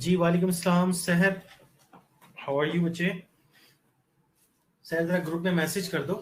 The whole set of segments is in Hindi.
जी वालेकुम सलाम सहर, हाउ आर यू बच्चे? सहर जरा ग्रुप में मैसेज कर दो।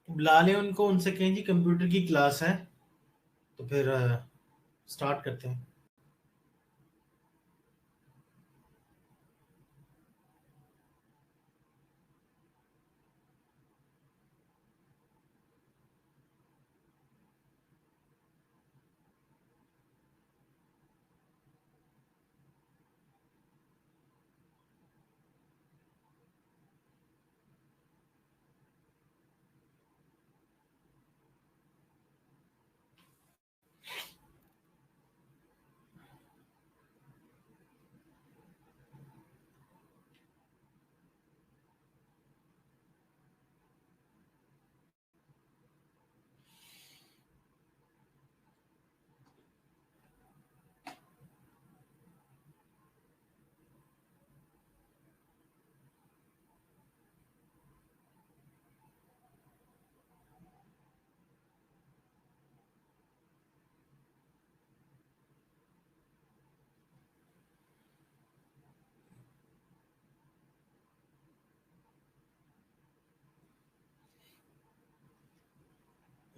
बुला लें उनको, उनसे कहें जी कंप्यूटर की क्लास है, तो फिर स्टार्ट करते हैं।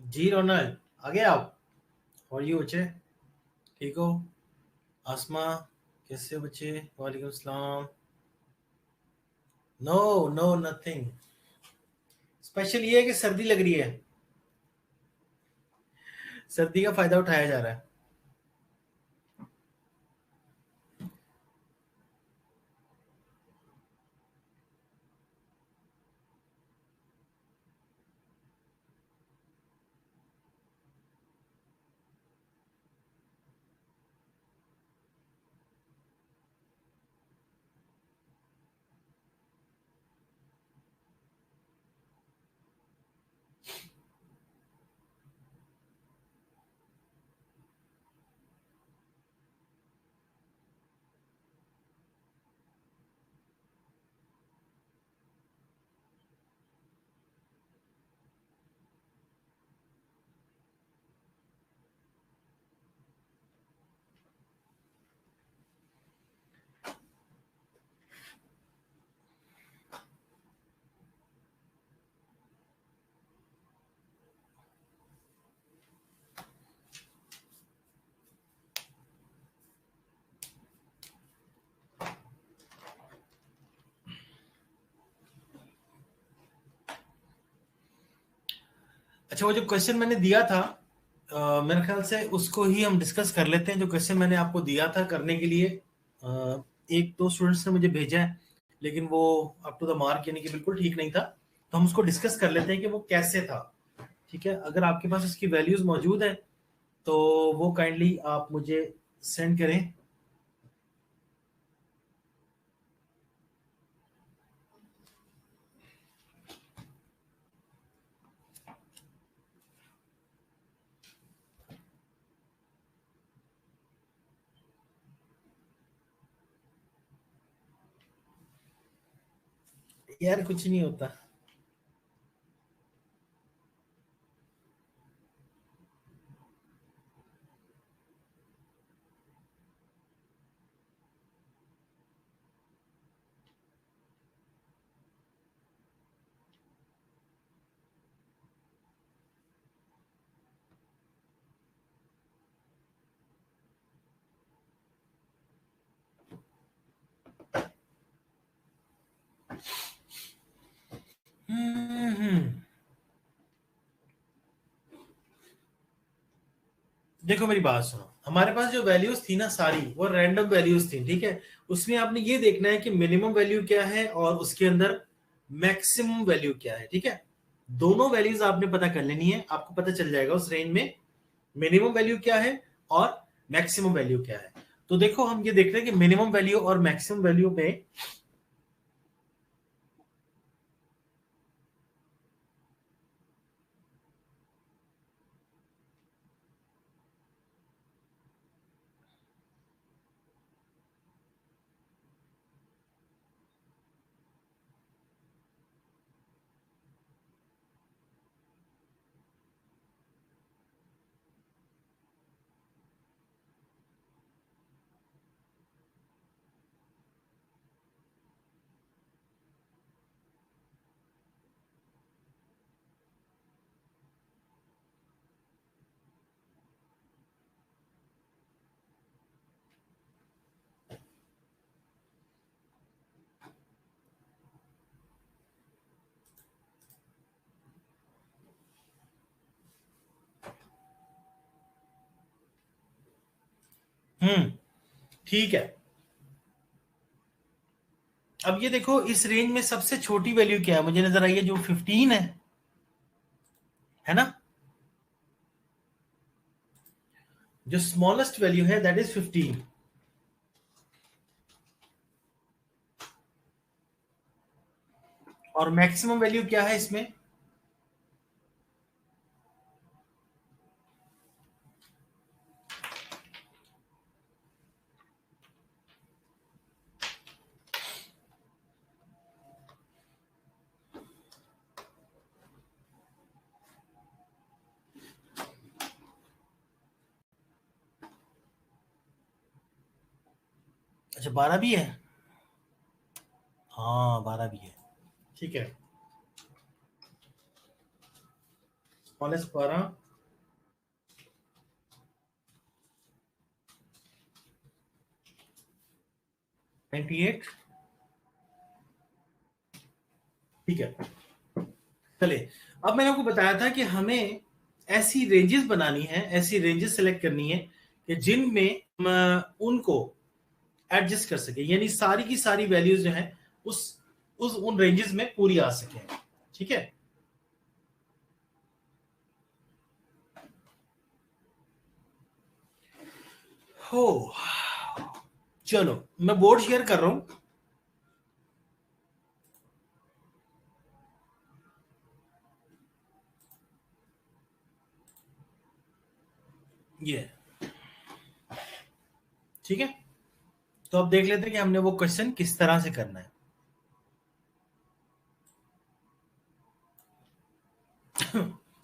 जी रोनल, आगे आओ। और ये बच्चे ठीक हो? आसमा, कैसे हो बच्चे? वालेकुम सलाम। No, no nothing special. ये है कि सर्दी लग रही है, सर्दी का फायदा उठाया जा रहा है। अच्छा, वो जो क्वेश्चन मैंने दिया था, मेरे ख्याल से उसको ही हम डिस्कस कर लेते हैं। जो क्वेश्चन मैंने आपको दिया था करने के लिए, एक दो स्टूडेंट्स ने मुझे भेजा है, लेकिन वो अप टू द मार्क यानी कि बिल्कुल ठीक नहीं था। तो हम उसको डिस्कस कर लेते हैं कि वो कैसे था। ठीक है, अगर आपके पास इसकी वैल्यूज मौजूद है तो वो काइंडली आप मुझे सेंड करें। यार कुछ नहीं होता। हम्म। देखो मेरी बात सुनो, हमारे पास जो वैल्यूज थी ना सारी वो रैंडम वैल्यूज थी। ठीक है, उसमें आपने ये देखना है कि मिनिमम वैल्यू क्या है और उसके अंदर मैक्सिमम वैल्यू क्या है। ठीक है, दोनों वैल्यूज आपने पता कर लेनी है, आपको पता चल जाएगा उस रेंज में मिनिमम वैल्यू क्या है और मैक्सिमम वैल्यू क्या है। तो देखो हम ये देख रहे हैं कि मिनिमम वैल्यू और मैक्सिमम वैल्यू में ठीक है। अब ये देखो इस रेंज में सबसे छोटी वैल्यू क्या है, मुझे नजर आई है जो 15 है ना। जो स्मॉलेस्ट वैल्यू है दैट इज 15। और मैक्सिमम वैल्यू क्या है इसमें? अच्छा 12 भी है, हाँ 12 भी है, ठीक है। स्मॉलेस्ट 12, 98, ठीक है। चलिए, अब मैंने आपको बताया था कि हमें ऐसी रेंजेस बनानी है, ऐसी रेंजेस सेलेक्ट करनी है कि जिनमें हम उनको एडजस्ट कर सके, यानी सारी की सारी वैल्यूज जो है उस उन रेंजेस में पूरी आ सके, ठीक है। हो, चलो मैं बोर्ड शेयर कर रहा हूं। ये ठीक है, तो अब देख लेते हैं कि हमने वो क्वेश्चन किस तरह से करना है।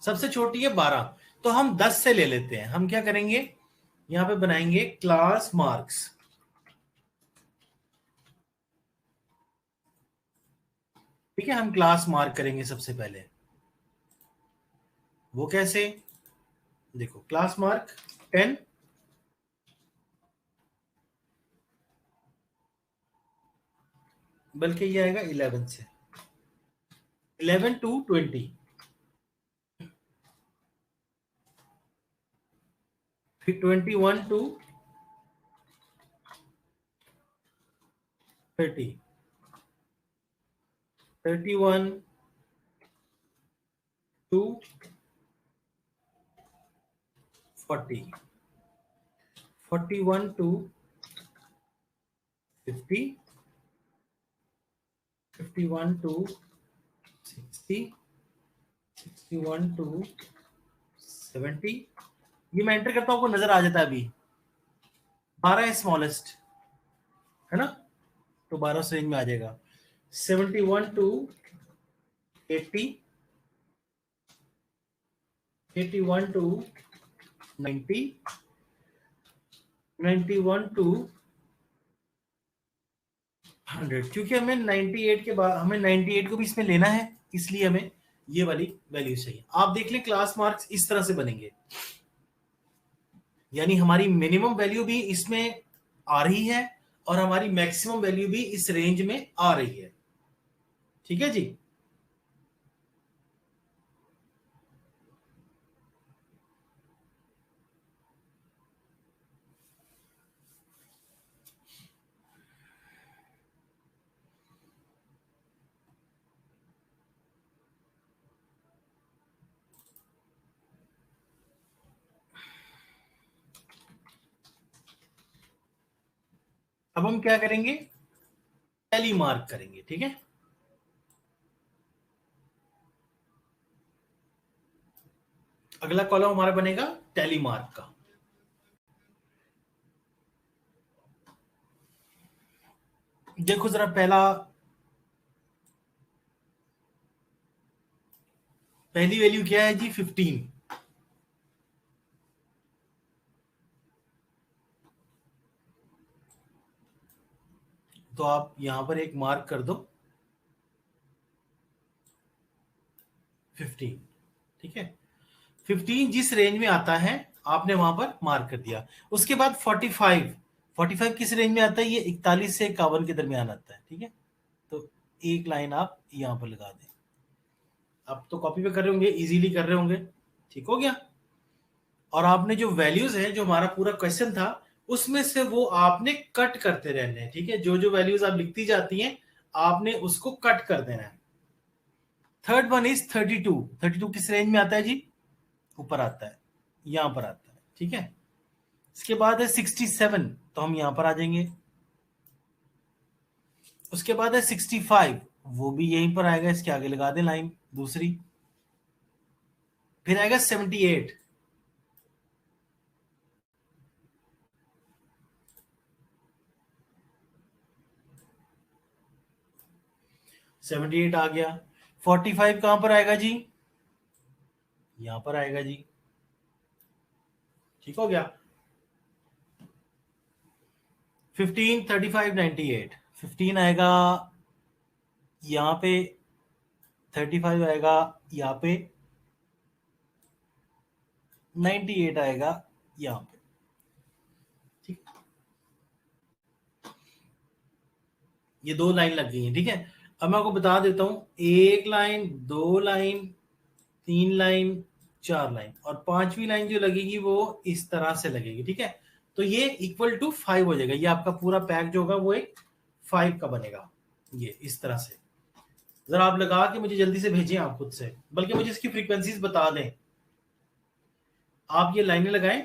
सबसे छोटी है 12, तो हम 10 से ले लेते हैं। हम क्या करेंगे, यहां पे बनाएंगे क्लास मार्क्स, ठीक है। हम क्लास मार्क करेंगे सबसे पहले, वो कैसे, देखो क्लास मार्क 10, बल्कि ये आएगा 11 से, 11 to 20, फिर 21 to 30, 31 to 40, 41 to 50, 51 to 60, 61 to 70। ये मैं एंटर करता हूं, आपको नजर आ जाता है अभी 12 है स्मॉलेस्ट, है ना, तो 12 से रेंज में आ जाएगा। 71 टू 80, 81 टू 90, 91 टू 100। क्योंकि हमें 98 के बाद हमें 98 को भी इसमें लेना है, इसलिए हमें ये वाली वैल्यू चाहिए। आप देख लें क्लास मार्क्स इस तरह से बनेंगे, यानी हमारी मिनिमम वैल्यू भी इसमें आ रही है और हमारी मैक्सिमम वैल्यू भी इस रेंज में आ रही है, ठीक है जी। अब हम क्या करेंगे, टैली मार्क करेंगे, ठीक है। अगला कॉलम हमारा बनेगा टैली मार्क का। देखो जरा पहली वैल्यू क्या है जी, 15। तो आप यहां पर एक मार्क कर दो 15, ठीक है। 15 जिस रेंज में आता है आपने वहां पर मार्क कर दिया। उसके बाद 45 किस रेंज में आता है, ये 41 से 51 के दरमियान आता है, ठीक है। तो एक लाइन आप यहां पर लगा दें। आप तो कॉपी पे कर रहे होंगे, इजीली कर रहे होंगे, ठीक हो गया। और आपने जो वैल्यूज है, जो हमारा पूरा क्वेश्चन था उसमें से वो आपने कट करते रहने हैं, ठीक है। जो जो वैल्यूज आप लिखती जाती हैं आपने उसको कट कर देना है। Third one is 32। 32 किस रेंज में आता है जी? ऊपर आता है, यहां पर आता है, ठीक है। इसके बाद है 67, तो हम यहां पर आ जाएंगे। उसके बाद है 65, वो भी यहीं पर आएगा, इसके आगे लगा दें लाइन दूसरी। फिर आएगा 78, 78 आ गया। 45 कहां पर आएगा जी? यहां पर आएगा जी, ठीक हो गया। 15, 35, 98, 15 आएगा यहां पे, 35 आएगा यहां पे, 98 आएगा यहां पे, ठीक। ये दो लाइन लग गई है, ठीक है। अब मैं आपको बता देता हूं, एक लाइन, दो लाइन, तीन लाइन, चार लाइन, और पांचवी लाइन जो लगेगी वो इस तरह से लगेगी, ठीक है। तो ये इक्वल टू 5 हो जाएगा, ये आपका पूरा पैक जो होगा वो एक 5 का बनेगा, ये इस तरह से। जरा आप लगा के मुझे जल्दी से भेजें आप खुद से, बल्कि मुझे इसकी फ्रीक्वेंसीज बता दें। आप ये लाइनें लगाएं।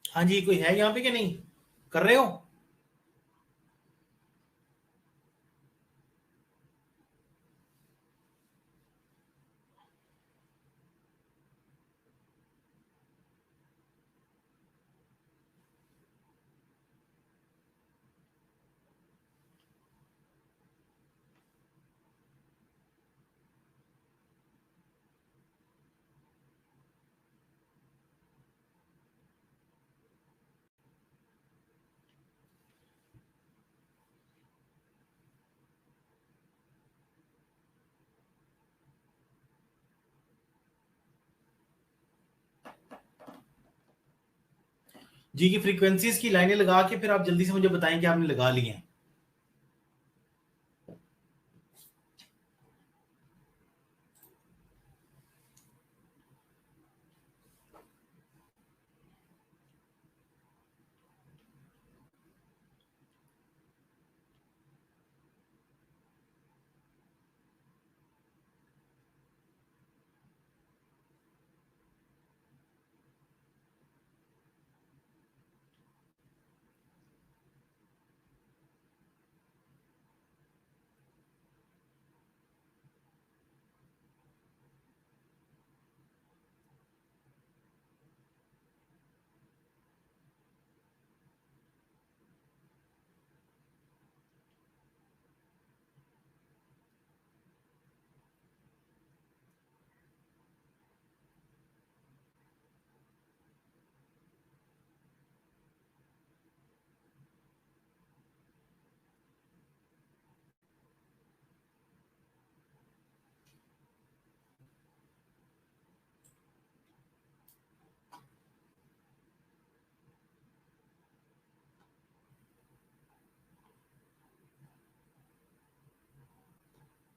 हाँ जी, कोई है यहाँ पे कि नहीं? कर रहे हो? जी की फ्रीक्वेंसीज की लाइनें लगा के फिर आप जल्दी से मुझे बताएं कि आपने लगा ली हैं।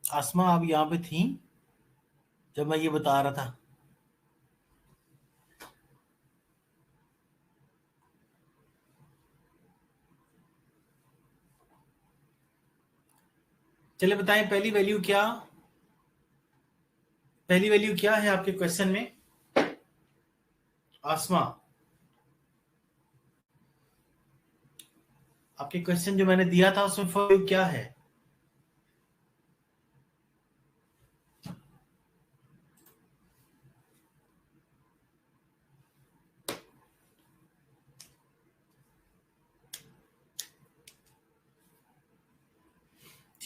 आसमा आप यहाँ पे थी जब मैं ये बता रहा था? चले बताएं, पहली वैल्यू क्या है आपके क्वेश्चन में? आसमा, आपके क्वेश्चन जो मैंने दिया था उसमें वैल्यू क्या है?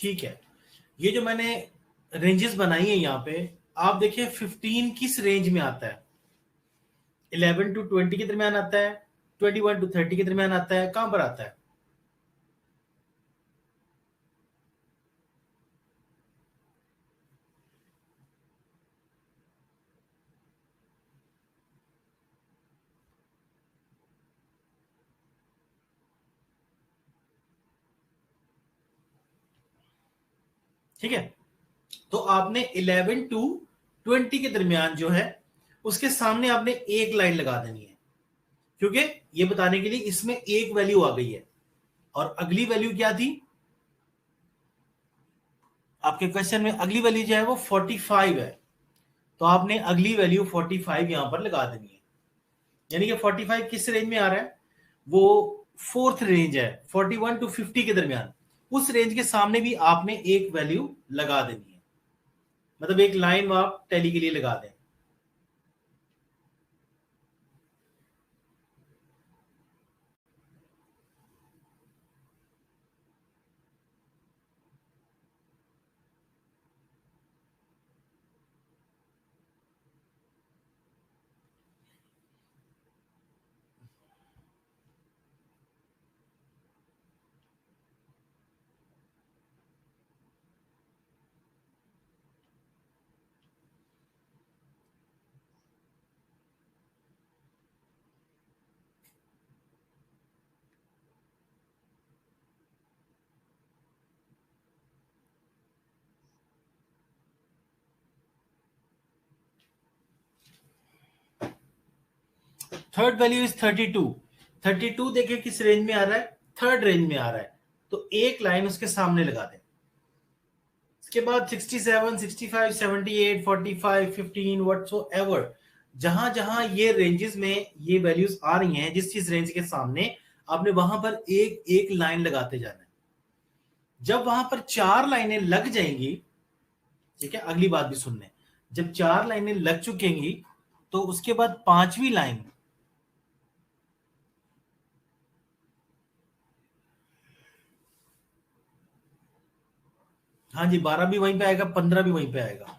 ठीक है, ये जो मैंने रेंजेस बनाई है यहाँ पे, आप देखिए 15 किस रेंज में आता है, 11 टू 20 के दरमियान आता है, 21 टू 30 के दरमियान आता है, कहां पर आता है? ठीक है, तो आपने 11 टू 20 के दरमियान जो है उसके सामने आपने एक लाइन लगा देनी है, क्योंकि ये बताने के लिए इसमें एक वैल्यू आ गई है और अगली वैल्यू क्या थी आपके क्वेश्चन में, अगली वैल्यू जो है वो 45 है, तो आपने अगली वैल्यू 45 यहां पर लगा देनी है। यानी कि 45 किस रेंज में आ रहा है, वो फोर्थ रेंज है, 41 टू 50 के दरमियान, उस रेंज के सामने भी आपने एक वैल्यू लगा देनी है, मतलब एक लाइन आप टैली के लिए लगा दें। Third value is 32। 32 देखिए किस रेंज में आ रहा है, थर्ड रेंज में आ रहा है, तो एक लाइन उसके सामने लगा दें। इसके बाद 67, 65, 78, 45, 15 व्हाटसोएवर, जहां जहां ये रेंजेस में ये वैल्यूज आ रही हैं, जिस चीज रेंज के सामने, आपने वहां पर एक एक लाइन लगाते जाना है। जब वहां पर चार लाइनें लग जाएंगी, ठीक है, अगली बात भी सुनने, जब चार लाइनें लग चुकेंगी तो उसके बाद पांचवी लाइन, हाँ जी, 12 भी वहीं पे आएगा, 15 भी वहीं पे आएगा।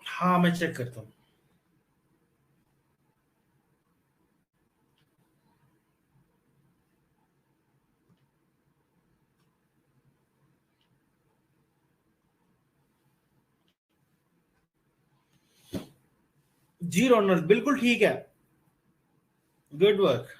हाँ, मैं चेक करता हूँ। जी रोनल, बिल्कुल ठीक है, गुड वर्क।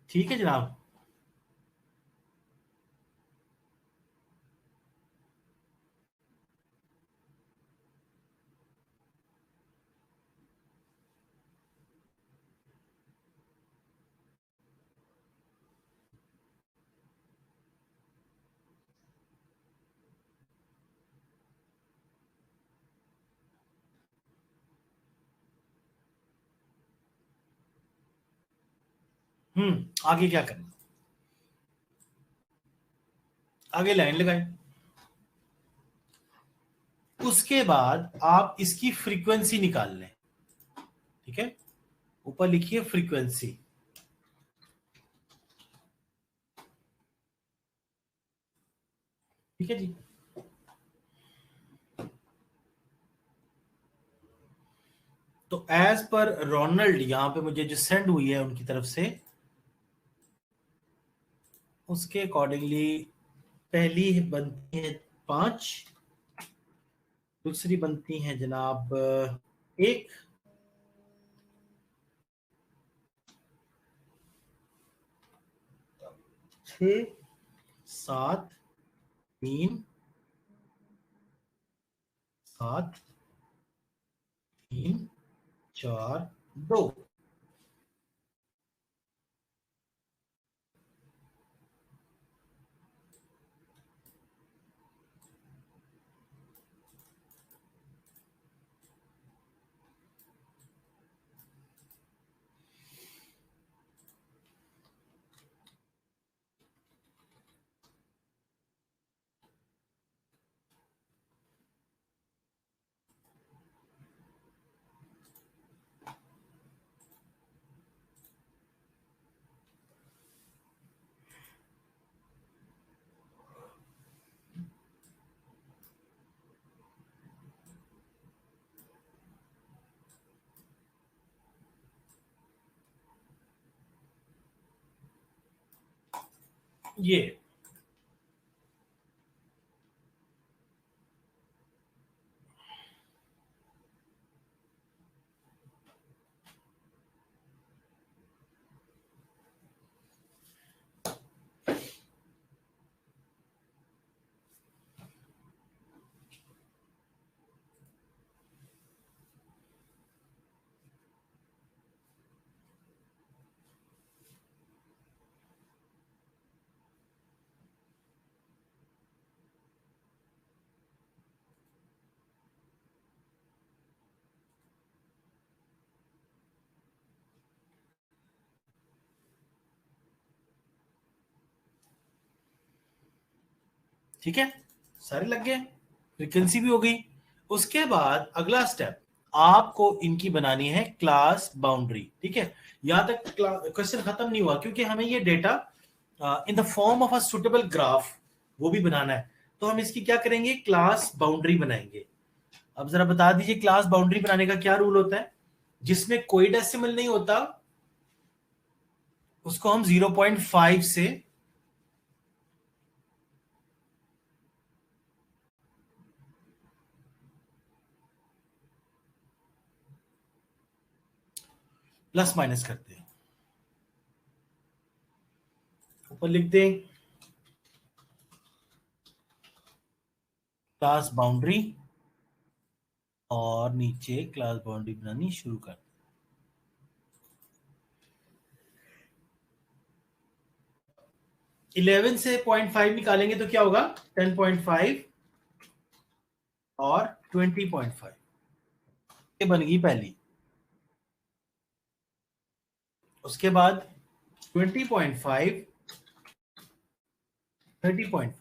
ठीक है जनाब। आगे क्या करना? आगे लाइन लगाए। उसके बाद आप इसकी फ्रीक्वेंसी निकाल लें। ठीक है, ऊपर लिखिए फ्रीक्वेंसी। ठीक है जी। तो एज पर रोनाल्ड यहां पे मुझे जो सेंड हुई है उनकी तरफ से, उसके अकॉर्डिंगली पहली बनती है 5, दूसरी बनती है जनाब 1, 6, 7, 3, 7, 3, 4, 2। ये ठीक है, सारे लग गए, फ्रीक्वेंसी भी हो गई। उसके बाद अगला स्टेप आपको इनकी बनानी है क्लास बाउंड्री। ठीक है, यहां तक क्वेश्चन खत्म नहीं हुआ, क्योंकि हमें ये data in the form of a suitable graph वो भी बनाना है। तो हम इसकी क्या करेंगे, क्लास बाउंड्री बनाएंगे। अब जरा बता दीजिए क्लास बाउंड्री बनाने का क्या रूल होता है। जिसमें कोई डेसिमल नहीं होता उसको हम 0.5 से प्लस माइनस करते हैं। ऊपर लिख दें क्लास बाउंड्री, और नीचे क्लास बाउंड्री बनानी शुरू कर। 11 से 0.5 निकालेंगे तो क्या होगा, 10.5 और 20.5। ये बन गई पहली। उसके बाद 20.5, 30.5,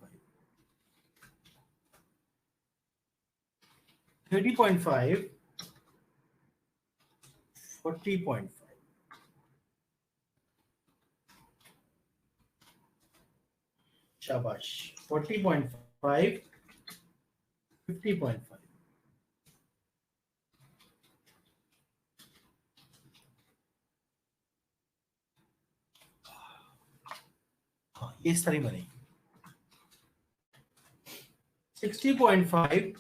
30.5, 40.5। शाबाश, 40.5, 50.5। हाँ, ये इस तरह बनेगी। 60.5,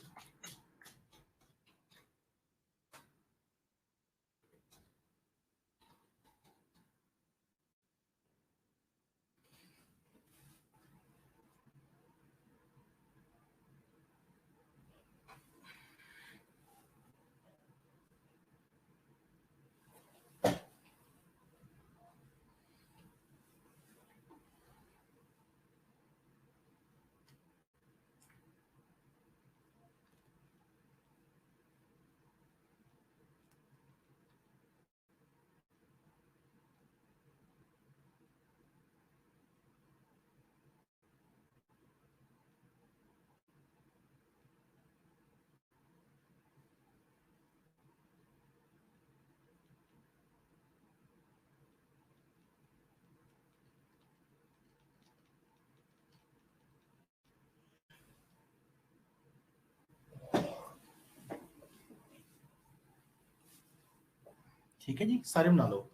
ठीक है जी, सारे बना लो।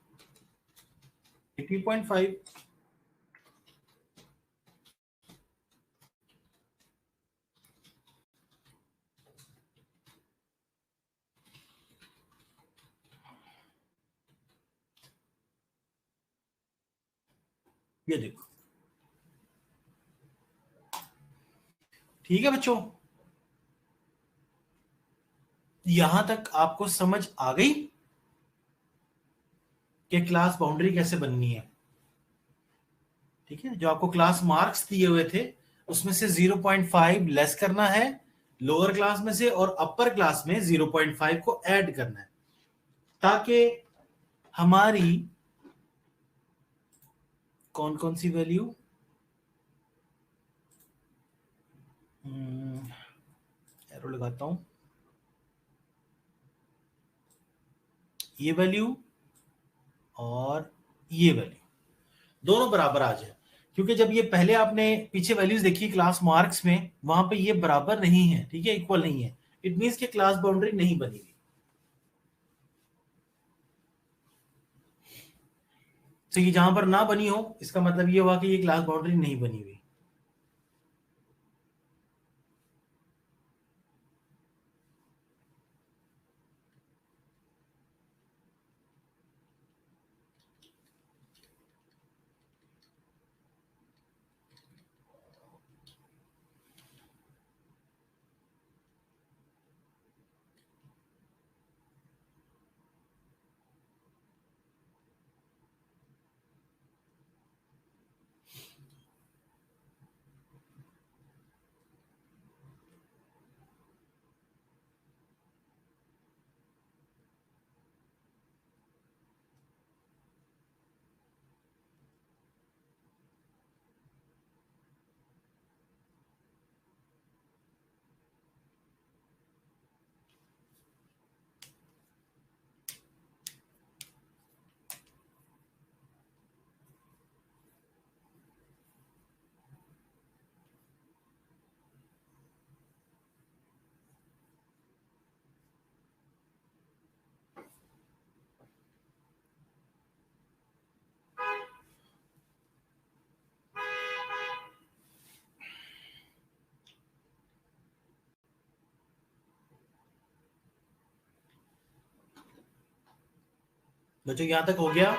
80.5 ये देखो। ठीक है बच्चों, यहां तक आपको समझ आ गई कि क्लास बाउंड्री कैसे बननी है। ठीक है, जो आपको क्लास मार्क्स दिए हुए थे उसमें से 0.5 लेस करना है लोअर क्लास में से, और अपर क्लास में 0.5 को ऐड करना है, ताकि हमारी कौन कौन सी वैल्यू, एरो लगाता हूं, ये वैल्यू और ये वैल्यू दोनों बराबर आ जाए। क्योंकि जब ये पहले आपने पीछे वैल्यूज देखी क्लास मार्क्स में, वहां पे ये बराबर नहीं है, ठीक है, इक्वल नहीं है, इट मींस कि क्लास बाउंड्री नहीं बनी हुई। तो ये जहां पर ना बनी हो इसका मतलब ये हुआ कि ये क्लास बाउंड्री नहीं बनी हुई। बच्चों यहां तक हो गया?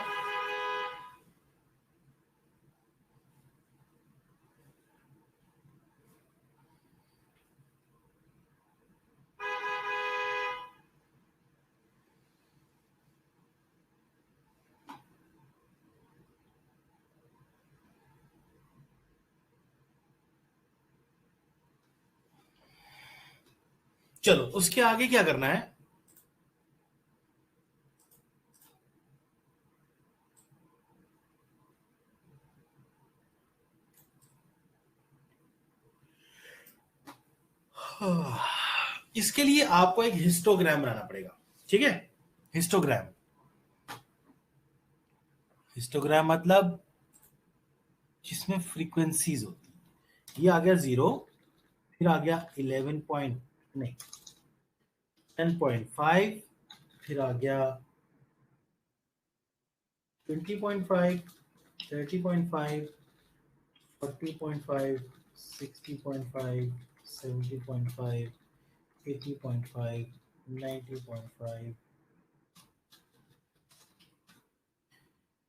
चलो उसके आगे क्या करना है? इसके लिए आपको एक हिस्टोग्राम बनाना पड़ेगा। ठीक है, हिस्टोग्राम, हिस्टोग्राम मतलब जिसमें फ्रीक्वेंसीज होती है। ये आ गया 0, फिर आ गया 11 पॉइंट, नहीं 10.5, फिर आ गया 20.5, 30.5, 40.5, 60.5, 70.5, 80.5, 90.5,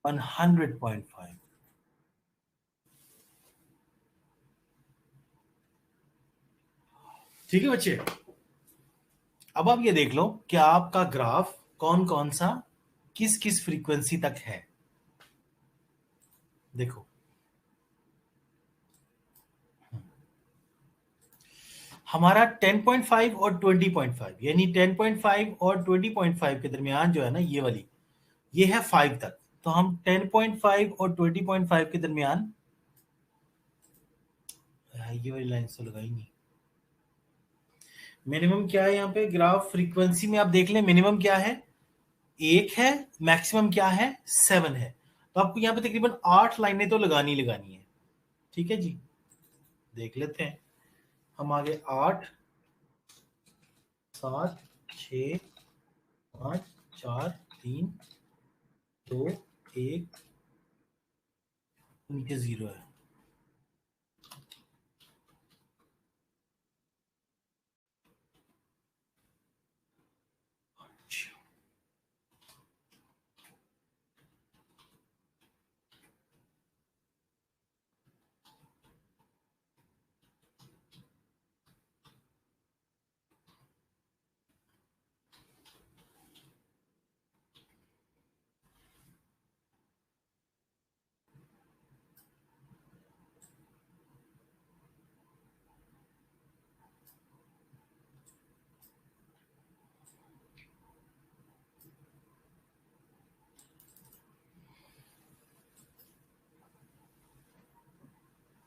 100.5। ठीक है बच्चे, अब आप ये देख लो कि आपका ग्राफ कौन कौन सा किस किस फ्रीक्वेंसी तक है। देखो हमारा 10.5 और 20.5, यानी 10.5 और 20.5 के दरमियान जो है ना ये वाली, ये है 5 तक। तो हम 10.5 और 20.5 के दरमियान, ये वाली लाइन तो लगाई नहीं। मिनिमम क्या है यहाँ पे ग्राफ फ्रीक्वेंसी में, आप देख लें मिनिमम क्या है, 1 है, मैक्सिमम क्या है 7 है। तो आपको यहाँ पे तकरीबन 8 लाइनें तो लगानी लगानी है। ठीक है जी, देख लेते हैं। हम आगे 8, 7, 6, 5, 4, 3 2 1 नीचे 0 है।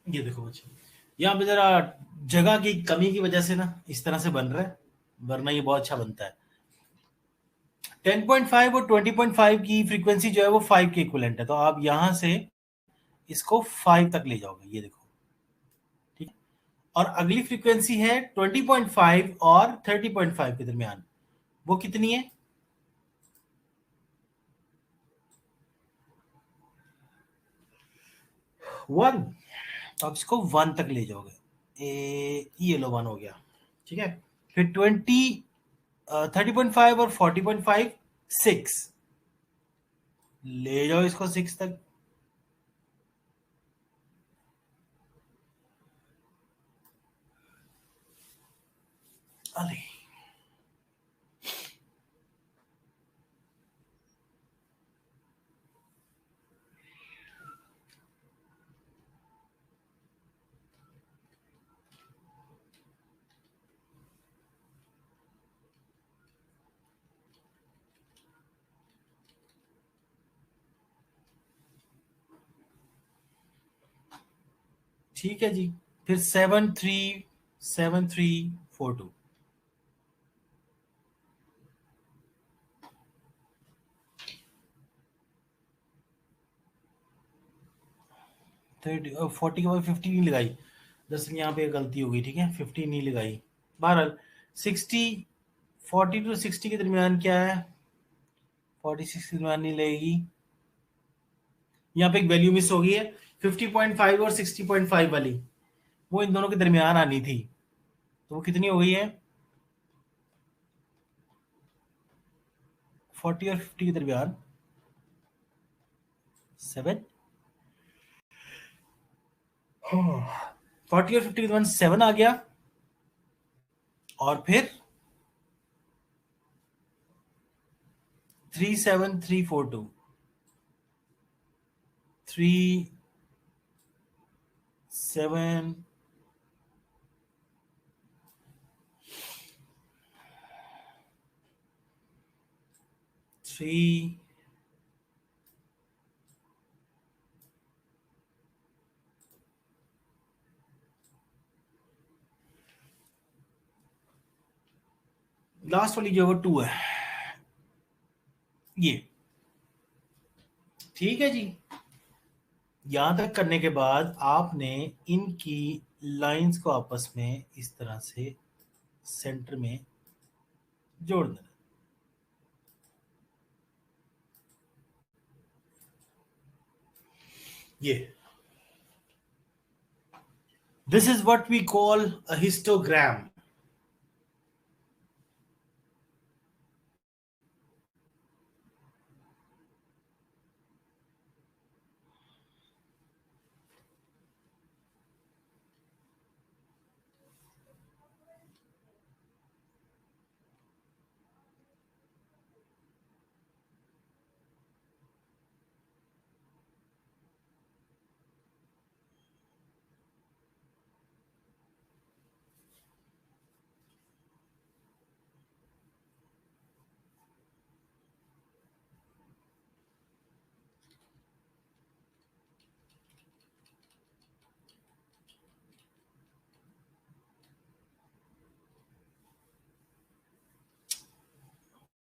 ये देखो बच्चे, यहाँ पे जरा जगह की कमी की वजह से ना इस तरह से बन रहा है, वरना ये बहुत अच्छा बनता है। 10.5 और 20.5 की फ्रीक्वेंसी जो है वो 5 के इक्विवेलेंट है, तो आप यहां से इसको 5 तक ले जाओगे, ये देखो, ठीक है। और अगली फ्रीक्वेंसी है 20.5 और 30.5 के दरमियान, वो कितनी है? 1। तो आप इसको 1 तक ले जाओगे, ये लो 1 हो गया, ठीक है। फिर 30.5 और 40.5 6, ले जाओ इसको 6 तक। अरे ठीक है जी। फिर 737342, 40 के बाद 50 नहीं लगाई, दरअसल यहाँ पे गलती हो गई, ठीक है, 50 नहीं लगाई। बहरहाल 60, 40 टू 60 के दरमियान क्या है, 46 के दरमियान नहीं लगेगी। यहाँ पे एक वैल्यू मिस हो गई है, 50.5 और 60.5 वाली, वो इन दोनों के दरमियान आनी थी, तो वो कितनी हो गई है? 40 और 50 के दरमियान 7। 40 और 50 के दरमियान 7 आ गया, और फिर 37342, 37 3 लास्ट वाली जो है वो 2 है, ये ठीक है जी। यहां तक करने के बाद आपने इनकी लाइंस को आपस में इस तरह से सेंटर में जोड़ देना। ये this is what we call a histogram.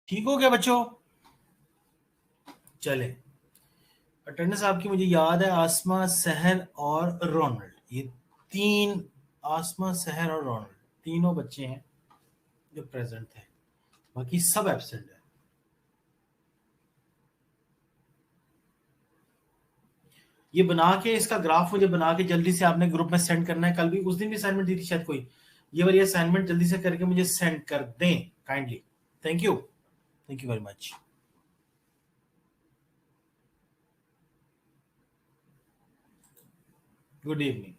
ठीक हो गया बच्चों? चले, अटेंडेंस आपकी मुझे याद है, आसमा, सहर और रोनाल्ड, ये 3, आसमा, सहर और रोनाल्ड, तीनों बच्चे हैं जो प्रेजेंट थे, बाकी सब एब्सेंट है। ये बना के इसका ग्राफ मुझे बना के जल्दी से आपने ग्रुप में सेंड करना है। कल भी उस दिन भी असाइनमेंट दी थी शायद कोई, ये वाली असाइनमेंट जल्दी से करके मुझे सेंड कर दें kindly. Thank you very much. Good evening.